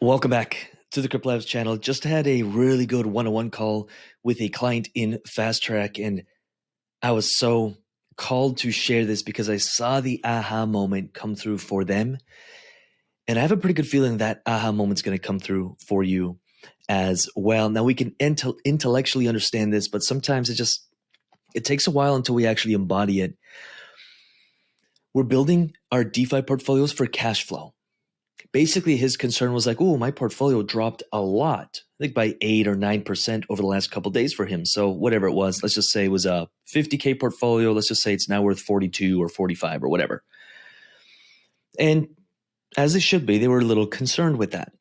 Welcome back to the CryptoLabs channel. Just had a really good one-on-one call with a client in Fast Track, and I was so called to share this because I saw the aha moment come through for them. And I have a pretty good feeling that aha moment's going to come through for you as well. Now, we can intellectually understand this, but sometimes it takes a while until we actually embody it. We're building our DeFi portfolios for cash flow. Basically, his concern was like, oh, my portfolio dropped a lot, I think by 8 or 9% over the last couple of days for him. So whatever it was, let's just say it was a 50K portfolio. Let's just say it's now worth 42 or 45 or whatever. And as they should be, they were a little concerned with that.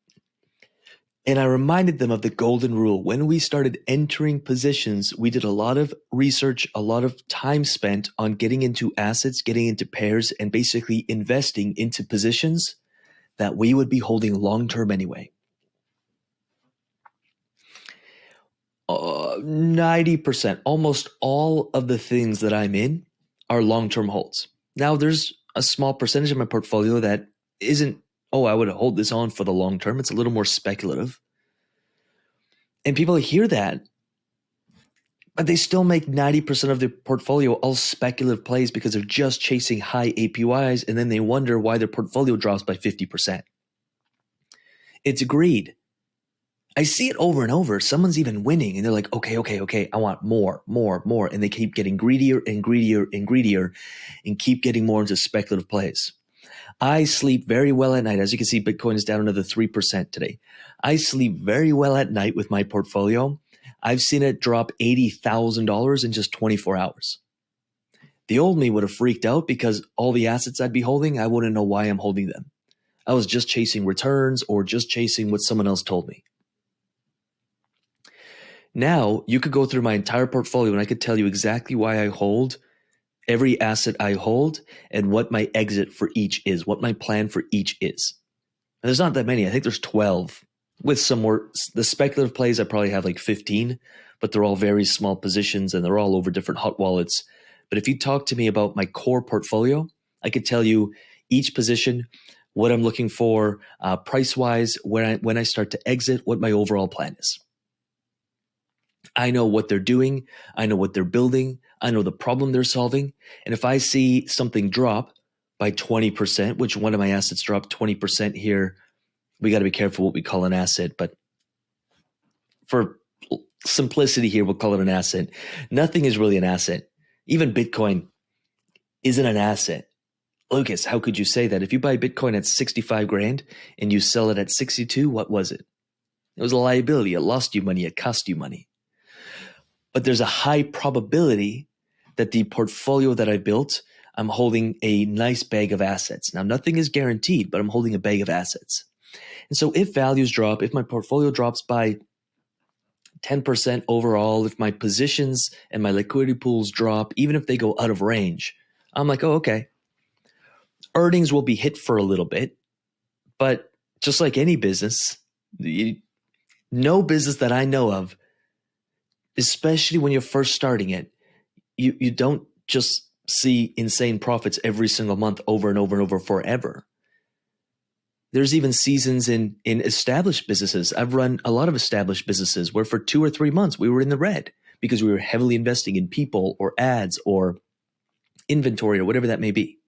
And I reminded them of the golden rule. When we started entering positions, we did a lot of research, a lot of time spent on getting into assets, getting into pairs, and basically investing into positions that we would be holding long-term anyway. 90%, almost all of the things that I'm in are long-term holds. Now, there's a small percentage of my portfolio that isn't, oh, I would hold this on for the long term. It's a little more speculative. And people hear that, but they still make 90% of their portfolio all speculative plays because they're just chasing high APYs, and then they wonder why their portfolio drops by 50%. It's greed. I see it over and over. Someone's even winning, and they're like, okay, I want more. And they keep getting greedier and greedier and greedier and keep getting more into speculative plays. I sleep very well at night. As you can see, Bitcoin is down another 3% today. I sleep very well at night with my portfolio. I've seen it drop $80,000 in just 24 hours. The old me would have freaked out because all the assets I'd be holding, I wouldn't know why I'm holding them. I was just chasing returns or just chasing what someone else told me. Now, you could go through my entire portfolio and I could tell you exactly why I hold every asset I hold and what my exit for each is, what my plan for each is. And there's not that many. I think there's 12. With some more, the speculative plays, I probably have like 15, but they're all very small positions and they're all over different hot wallets. But if you talk to me about my core portfolio, I could tell you each position, what I'm looking for, price-wise, when I start to exit, what my overall plan is. I know what they're doing. I know what they're building. I know the problem they're solving. And if I see something drop by 20%, which one of my assets dropped 20% here, we got to be careful what we call an asset, but for simplicity here, we'll call it an asset. Nothing is really an asset. Even Bitcoin isn't an asset. Lucas, how could you say that? If you buy Bitcoin at 65 grand and you sell it at 62, what was it? It was a liability. It lost you money. It cost you money. But there's a high probability that the portfolio that I built, I'm holding a nice bag of assets. Now, nothing is guaranteed, but I'm holding a bag of assets. And so if values drop, if my portfolio drops by 10% overall, if my positions and my liquidity pools drop, even if they go out of range, I'm like, oh, okay. Earnings will be hit for a little bit, but just like any business, no business that I know of, especially when you're first starting it, you don't just see insane profits every single month over and over and over forever. There's even seasons in established businesses. I've run a lot of established businesses where for 2 or 3 months we were in the red because we were heavily investing in people or ads or inventory or whatever that may be,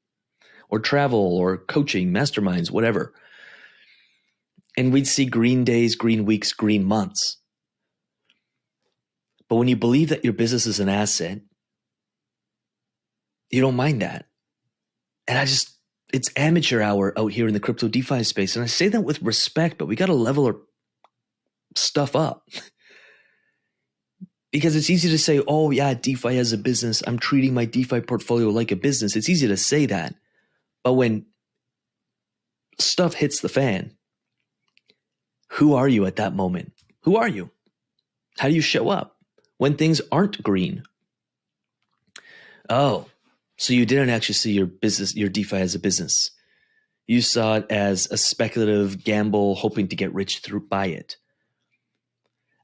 or travel or coaching, masterminds, whatever. And we'd see green days, green weeks, green months. But when you believe that your business is an asset, you don't mind that. And it's amateur hour out here in the crypto DeFi space. And I say that with respect, but we got to level our stuff up. Because it's easy to say, oh yeah, DeFi as a business, I'm treating my DeFi portfolio like a business. It's easy to say that. But when stuff hits the fan, who are you at that moment? Who are you? How do you show up when things aren't green? Oh, so you didn't actually see your business, your DeFi as a business. You saw it as a speculative gamble, hoping to get rich by it.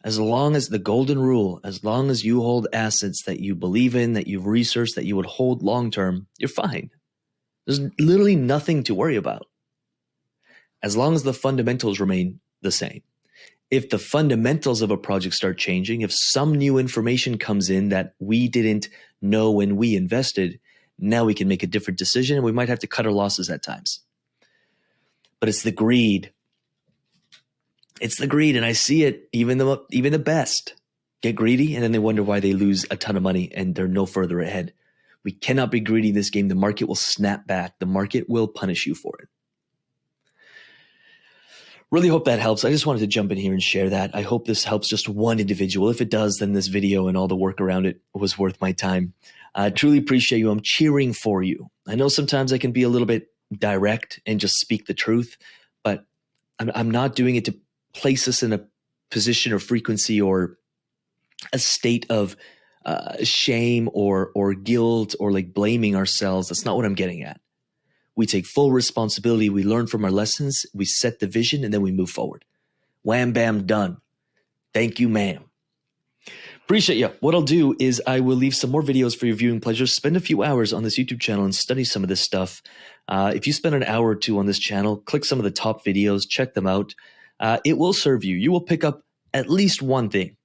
As long as the golden rule, as long as you hold assets that you believe in, that you've researched, that you would hold long-term, you're fine. There's literally nothing to worry about. As long as the fundamentals remain the same. If the fundamentals of a project start changing, if some new information comes in that we didn't know when we invested, now we can make a different decision and we might have to cut our losses at times. But it's the greed. It's the greed, and I see it. Even the best get greedy, and then they wonder why they lose a ton of money and they're no further ahead. We cannot be greedy in this game. The market will snap back. The market will punish you for it. Really hope that helps. I just wanted to jump in here and share that. I hope this helps just one individual. If it does, then this video and all the work around it was worth my time. I truly appreciate you. I'm cheering for you. I know sometimes I can be a little bit direct and just speak the truth, but I'm not doing it to place us in a position or frequency or a state of shame or guilt or like blaming ourselves. That's not what I'm getting at. We take full responsibility. We learn from our lessons. We set the vision and then we move forward. Wham, bam, done. Thank you, ma'am. Appreciate you. What I'll do is I will leave some more videos for your viewing pleasure. Spend a few hours on this YouTube channel and study some of this stuff. If you spend an hour or two on this channel, click some of the top videos, check them out. It will serve you. You will pick up at least one thing.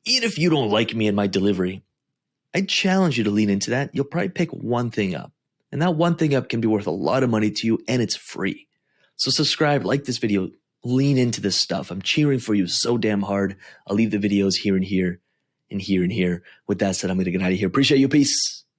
Even if you don't like me and my delivery, I challenge you to lean into that. You'll probably pick one thing up. And that one thing up can be worth a lot of money to you, and it's free. So subscribe, like this video, lean into this stuff. I'm cheering for you so damn hard. I'll leave the videos here and here and here and here. With that said, I'm going to get out of here. Appreciate you. Peace.